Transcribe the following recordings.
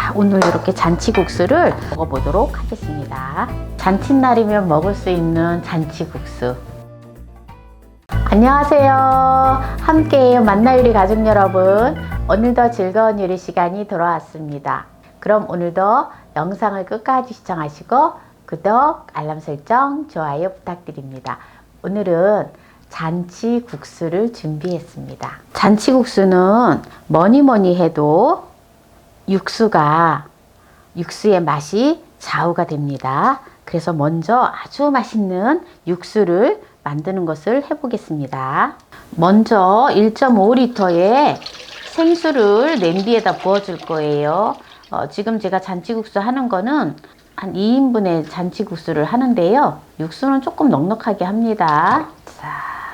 자, 오늘 이렇게 잔치국수를 먹어보도록 하겠습니다. 잔칫날이면 먹을 수 있는 잔치국수. 안녕하세요. 함께해요 만나요리 가족 여러분. 오늘도 즐거운 요리 시간이 돌아왔습니다. 그럼 오늘도 영상을 끝까지 시청하시고 구독, 알람 설정, 좋아요 부탁드립니다. 오늘은 잔치국수를 준비했습니다. 잔치국수는 뭐니 해도 육수의 맛이 좌우가 됩니다. 그래서 먼저 아주 맛있는 육수를 만드는 것을 해보겠습니다. 먼저 1.5L의 생수를 냄비에다 부어줄 거예요. 지금 제가 잔치국수 하는 거는 한 2인분의 잔치국수를 하는데요. 육수는 조금 넉넉하게 합니다. 자,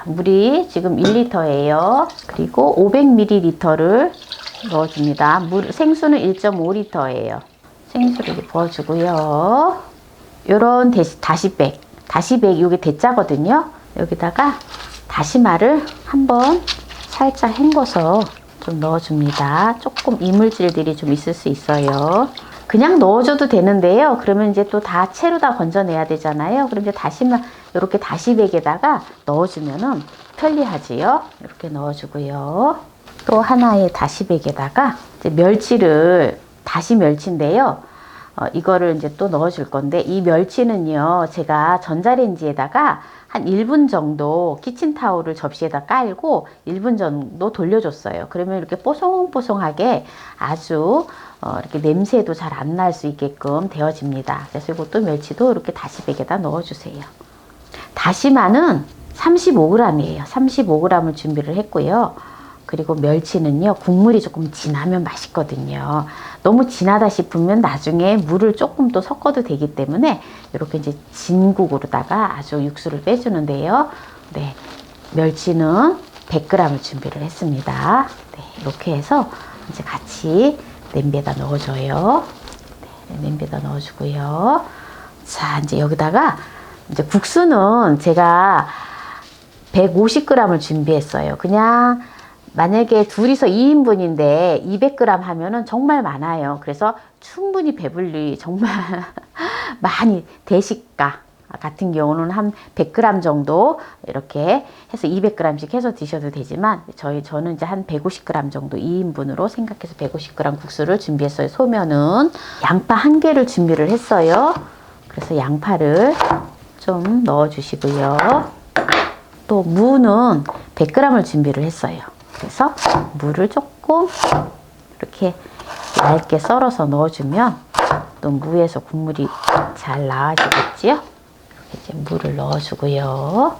물이 지금 1L예요. 그리고 500ml를 넣어줍니다. 생수는 1.5L예요. 생수를 부어주고요. 요런 다시백 요게 대짜거든요. 여기다가 다시마를 한번 살짝 헹궈서 좀 넣어줍니다. 조금 이물질들이 좀 있을 수 있어요. 그냥 넣어줘도 되는데요. 그러면 이제 또 다 채로 다 건져내야 되잖아요. 그럼 이제 다시마 이렇게 다시백에다가 넣어주면은 편리하지요. 이렇게 넣어주고요. 또 하나의 다시백에다가 이제 다시 멸치인데요. 이거를 이제 또 넣어줄 건데, 이 멸치는요, 제가 전자레인지에다가 한 1분 정도 키친타올을 접시에다 깔고 1분 정도 돌려줬어요. 그러면 이렇게 뽀송뽀송하게 아주 이렇게 냄새도 잘 안 날 수 있게끔 되어집니다. 그래서 이것도 멸치도 이렇게 다시백에다 넣어주세요. 다시마는 35g이에요. 35g을 준비를 했고요. 그리고 멸치는요, 국물이 조금 진하면 맛있거든요. 너무 진하다 싶으면 나중에 물을 조금 또 섞어도 되기 때문에 이렇게 이제 진국으로다가 아주 육수를 빼주는데요. 네, 멸치는 100g을 준비를 했습니다. 네, 이렇게 해서 이제 같이 냄비에다 넣어줘요. 네, 냄비에다 넣어주고요. 자, 이제 여기다가 이제 국수는 제가 150g을 준비했어요. 그냥 만약에 둘이서 2인분인데 200g 하면은 정말 많아요. 그래서 충분히 배불리 정말 많이, 대식가 같은 경우는 한 100g 정도 이렇게 해서 200g씩 해서 드셔도 되지만 저는 이제 한 150g 정도 2인분으로 생각해서 150g 국수를 준비했어요. 소면은 양파 1개를 준비를 했어요. 그래서 양파를 좀 넣어 주시고요. 또 무는 100g을 준비를 했어요. 그래서 물을 조금 이렇게 얇게 썰어서 넣어주면 또 무에서 국물이 잘 나와지겠지요. 이렇게 이제 물을 넣어주고요.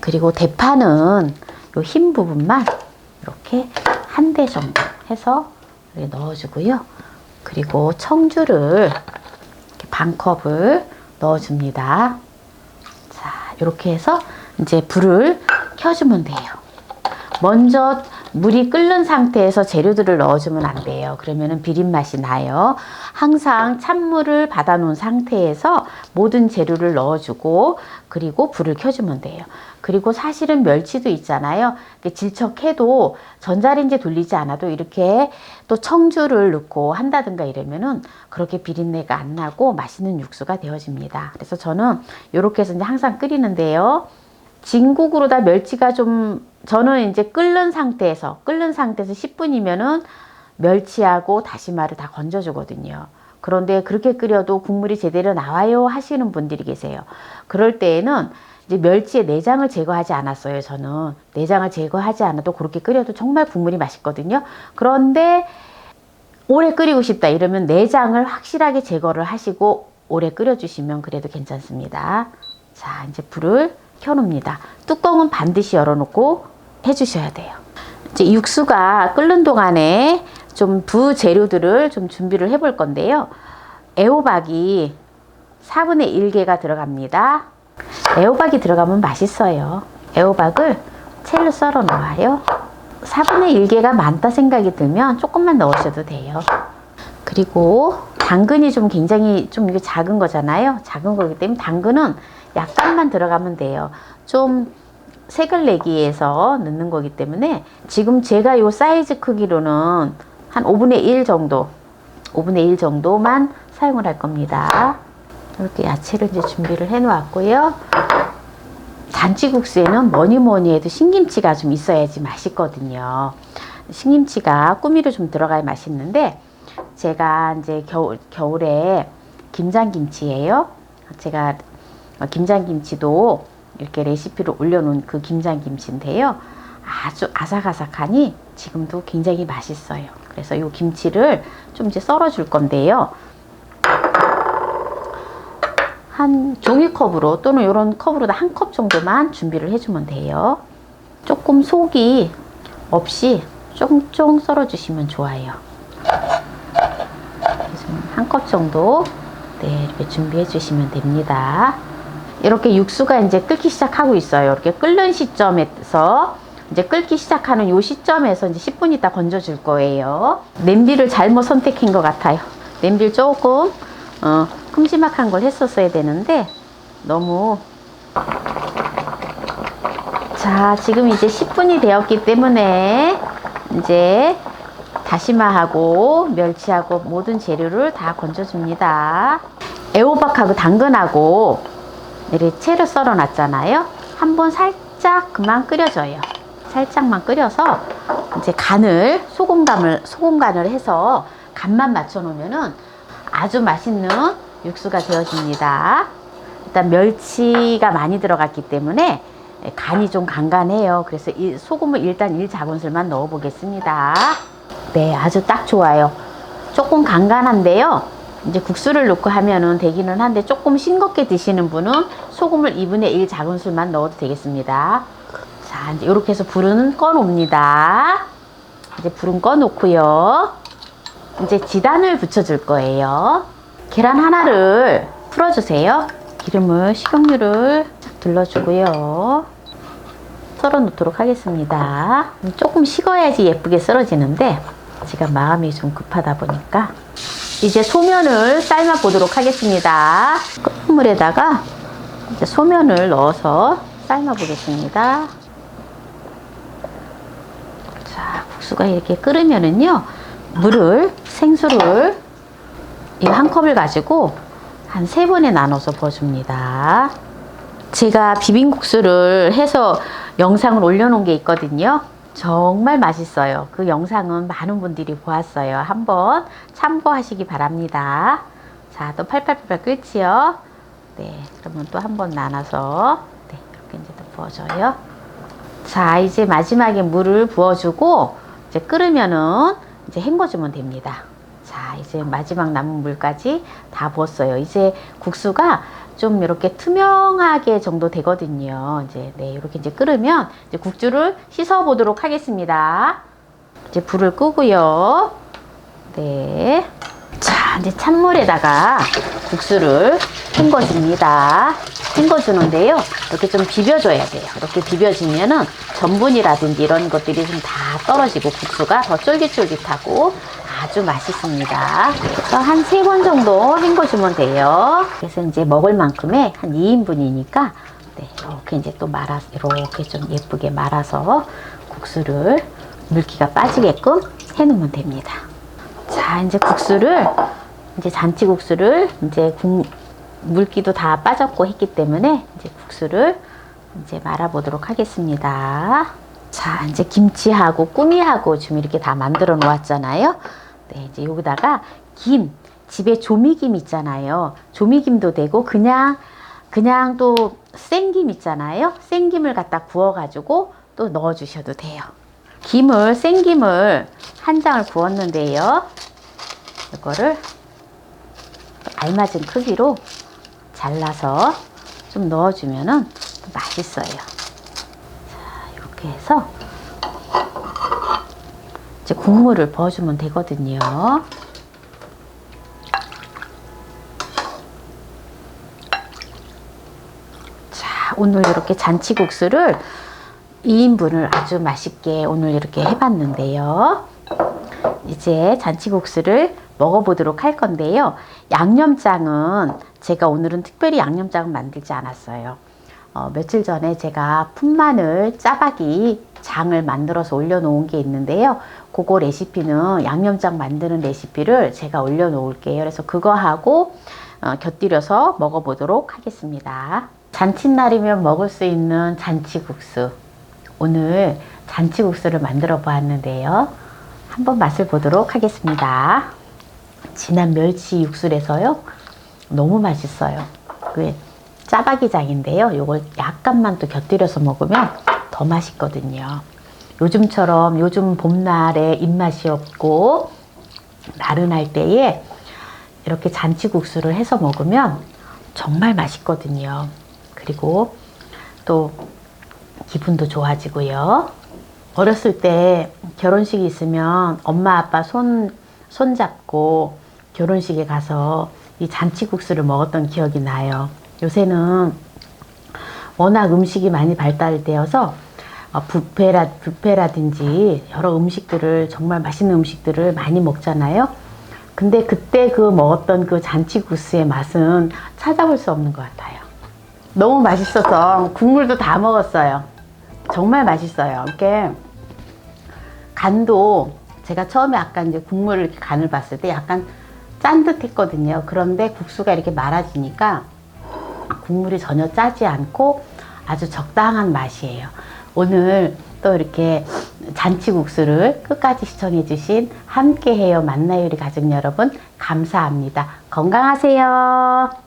그리고 대파는 요 흰 부분만 이렇게 1대 정도 해서 이렇게 넣어주고요. 그리고 청주를 이렇게 반 컵을 넣어줍니다. 자, 이렇게 해서 이제 불을 켜주면 돼요. 먼저 물이 끓는 상태에서 재료들을 넣어주면 안 돼요. 그러면은 비린 맛이 나요. 항상 찬물을 받아 놓은 상태에서 모든 재료를 넣어주고 그리고 불을 켜주면 돼요. 그리고 사실은 멸치도 있잖아요. 질척해도 전자레인지 돌리지 않아도 이렇게 또 청주를 넣고 한다든가 이러면은 그렇게 비린내가 안 나고 맛있는 육수가 되어집니다. 그래서 저는 이렇게 해서 이제 항상 끓이는데요. 진국으로다 멸치가 저는 이제 끓는 상태에서 10분이면은 멸치하고 다시마를 다 건져주거든요. 그런데 그렇게 끓여도 국물이 제대로 나와요 하시는 분들이 계세요. 그럴 때에는 이제 멸치의 내장을 제거하지 않았어요. 저는 내장을 제거하지 않아도 그렇게 끓여도 정말 국물이 맛있거든요. 그런데 오래 끓이고 싶다 이러면 내장을 확실하게 제거를 하시고 오래 끓여주시면 그래도 괜찮습니다. 자, 이제 불을 켜놓습니다. 뚜껑은 반드시 열어놓고 해주셔야 돼요. 이제 육수가 끓는 동안에 좀 부재료들을 좀 준비를 해볼 건데요. 애호박이 4분의 1개가 들어갑니다. 애호박이 들어가면 맛있어요. 애호박을 채로 썰어 놓아요. 4분의 1개가 많다 생각이 들면 조금만 넣으셔도 돼요. 그리고 당근이 굉장히 이게 작은 거잖아요. 작은 거기 때문에 당근은 약간만 들어가면 돼요. 좀 색을 내기 위해서 넣는 거기 때문에 지금 제가 요 사이즈 크기로는 한 5분의 1 정도 5분의 1 정도만 사용을 할 겁니다. 이렇게 야채를 이제 준비를 해 놓았고요. 잔치국수에는 뭐니 뭐니 해도 신김치가 좀 있어야지 맛있거든요. 신김치가 꾸미로 좀 들어가야 맛있는데, 제가 이제 겨울에 김장김치예요. 제가 김장김치도 이렇게 레시피를 올려놓은 그 김장김치인데요. 아주 아삭아삭하니 지금도 굉장히 맛있어요. 그래서 이 김치를 좀 이제 썰어 줄 건데요. 한 종이컵으로 또는 이런 컵으로 한 컵 정도만 준비를 해주면 돼요. 조금 속이 없이 쫑쫑 썰어 주시면 좋아요. 한 컵 정도 이렇게 준비해 주시면 됩니다. 이렇게 육수가 이제 끓기 시작하고 있어요. 이렇게 끓는 시점에서 이제 끓기 시작하는 요 시점에서 이제 10분 있다 건져 줄 거예요. 냄비를 잘못 선택한 것 같아요. 냄비를 조금 큼지막한 걸 했었어야 되는데 너무. 자, 지금 이제 10분이 되었기 때문에 이제 다시마하고 멸치하고 모든 재료를 다 건져줍니다. 애호박하고 당근하고 이렇게 채를 썰어 놨잖아요. 한번 살짝 그만 끓여줘요. 살짝만 끓여서 이제 소금 간을 해서 간만 맞춰 놓으면은 아주 맛있는 육수가 되어집니다. 일단 멸치가 많이 들어갔기 때문에 간이 좀 간간해요. 그래서 이 소금을 일단 1작은술만 넣어 보겠습니다. 네, 아주 딱 좋아요. 조금 간간한데요. 이제 국수를 넣고 하면은 되기는 한데, 조금 싱겁게 드시는 분은 소금을 2분의 1 작은술만 넣어도 되겠습니다. 자, 이제 이렇게 해서 불은 꺼 놓습니다. 이제 불은 꺼 놓고요. 이제 지단을 붙여줄 거예요. 계란 하나를 풀어주세요. 식용유를 쫙 둘러주고요. 썰어 놓도록 하겠습니다. 조금 식어야지 예쁘게 썰어지는데 제가 마음이 좀 급하다 보니까. 이제 소면을 삶아 보도록 하겠습니다. 끓는 물에다가 이제 소면을 넣어서 삶아 보겠습니다. 자, 국수가 이렇게 끓으면은요, 생수를 이 한 컵을 가지고 한 3번에 나눠서 부어줍니다. 제가 비빔국수를 해서 영상을 올려놓은 게 있거든요. 정말 맛있어요. 그 영상은 많은 분들이 보았어요. 한번 참고하시기 바랍니다. 자, 또 팔팔팔 끓지요. 네, 그러면 또 한 번 나눠서 이렇게 이제 또 부어줘요. 자, 이제 마지막에 물을 부어주고 이제 끓으면은 이제 헹궈주면 됩니다. 자, 이제 마지막 남은 물까지 다 부었어요. 이제 국수가 좀 이렇게 투명하게 정도 되거든요. 이렇게 이제 끓으면 이제 국주를 씻어 보도록 하겠습니다. 이제 불을 끄고요. 네. 자, 이제 찬물에다가 국수를 헹궈줍니다. 헹궈주는데요. 이렇게 좀 비벼줘야 돼요. 이렇게 비벼주면은 전분이라든지 이런 것들이 좀 다 떨어지고 국수가 더 쫄깃쫄깃하고 아주 맛있습니다. 그래서 한 3번 정도 헹궈주면 돼요. 그래서 이제 먹을 만큼의 한 2인분이니까 이렇게 이제 또 이렇게 좀 예쁘게 말아서 국수를 물기가 빠지게끔 해놓으면 됩니다. 자, 이제 잔치국수를 이제 물기도 다 빠졌고 했기 때문에 이제 국수를 이제 말아보도록 하겠습니다. 자, 이제 김치하고 꾸미하고 지금 이렇게 다 만들어 놓았잖아요. 네, 이제 여기다가 집에 조미김 있잖아요. 조미김도 되고 그냥 또 생김 있잖아요. 생김을 갖다 구워가지고 또 넣어주셔도 돼요. 생김을 한 장을 구웠는데요. 이거를 알맞은 크기로 잘라서 좀 넣어주면은 맛있어요. 자, 이렇게 해서 이제 국물을 부어주면 되거든요. 자, 오늘 이렇게 잔치국수를 2인분을 아주 맛있게 오늘 이렇게 해봤는데요. 이제 잔치국수를 먹어보도록 할 건데요. 양념장은 제가 오늘은 특별히 양념장은 만들지 않았어요. 며칠 전에 제가 풋마늘 짜박이 장을 만들어서 올려놓은 게 있는데요. 그거 레시피는 양념장 만드는 레시피를 제가 올려놓을게요. 그래서 그거 하고 곁들여서 먹어보도록 하겠습니다. 잔칫날이면 먹을 수 있는 잔치국수. 오늘 잔치국수를 만들어 보았는데요. 한번 맛을 보도록 하겠습니다. 진한 멸치 육수래서요. 너무 맛있어요. 그 짜파기장인데요. 요걸 약간만 또 곁들여서 먹으면 더 맛있거든요. 요즘처럼 요즘 봄날에 입맛이 없고 나른할 때에 이렇게 잔치국수를 해서 먹으면 정말 맛있거든요. 그리고 또 기분도 좋아지고요. 어렸을 때 결혼식이 있으면 엄마 아빠 손잡고 결혼식에 가서 이 잔치국수를 먹었던 기억이 나요. 요새는 워낙 음식이 많이 발달되어서 뷔페라든지 여러 음식들을 정말 맛있는 음식들을 많이 먹잖아요. 근데 그때 그 먹었던 그 잔치국수의 맛은 찾아볼 수 없는 것 같아요. 너무 맛있어서 국물도 다 먹었어요. 정말 맛있어요. 이렇게 간도 제가 처음에 아까 이제 국물을 이렇게 간을 봤을 때 약간 짠 듯 했거든요. 그런데 국수가 이렇게 말아지니까 국물이 전혀 짜지 않고 아주 적당한 맛이에요. 오늘 또 이렇게 잔치국수를 끝까지 시청해주신 함께해요 만나요리 가족 여러분 감사합니다. 건강하세요.